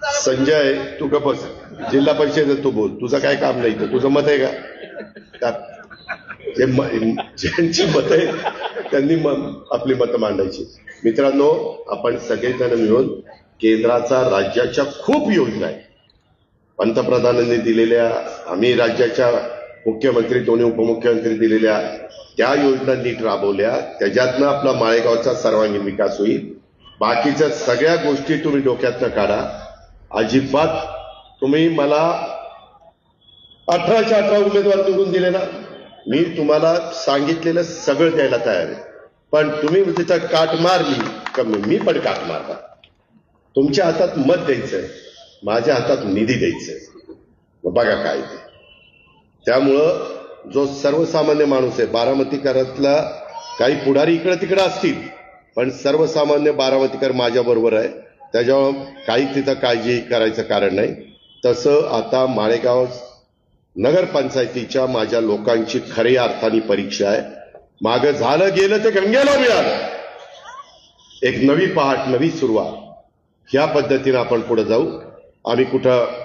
संजय तू गपस, जिल्हा परिषदेत तू बोल, तुझं काय काम नाही, तर तुझं मत आहे का? ज्यांची मत आहे त्यांनी आपली मतं मांडायची. मित्रांनो, आपण सगळेजण मिळून केंद्राचा राज्याच्या खूप योजना आहेत, पंतप्रधानांनी दिलेल्या, आम्ही राज्याच्या मुख्यमंत्री दोन्ही उपमुख्यमंत्री दिलेल्या त्या योजना नीट राबवल्या, त्याच्यातनं आपला माळेगावचा सर्वांगीण विकास होईल. बाकीच्या सगळ्या गोष्टी तुम्ही डोक्यातनं काढा. अजिबात तुम्ही मला 18च्या 18 उमेदवार निवडून दिले ना, मी तुम्हाला सांगितलेलं सगळं द्यायला तयार आहे, पण तुम्ही तिथं काट मारली का मी पण काट मारला. तुमच्या हातात मत द्यायचंय, माझ्या हातात निधी द्यायचंय, बघा काय ते. त्यामुळं जो सर्वसामान्य माणूस आहे, बारामतीकरातला काही पुढारी इकडे तिकडे असतील, पण सर्वसामान्य बारामतीकर माझ्या बरोबर आहे, त्याच्यावर काही तिथं काळजी करायचं कारण नाही. तसं आता माळेगाव नगरपंचायतीच्या माझ्या लोकांची खऱ्या अर्थाने परीक्षा आहे. मागं झालं गेलं ते गंगेला मिळालं. एक नवी पहाट, नवी सुरुवात, ह्या पद्धतीने आपण पुढे जाऊ. आम्ही कुठं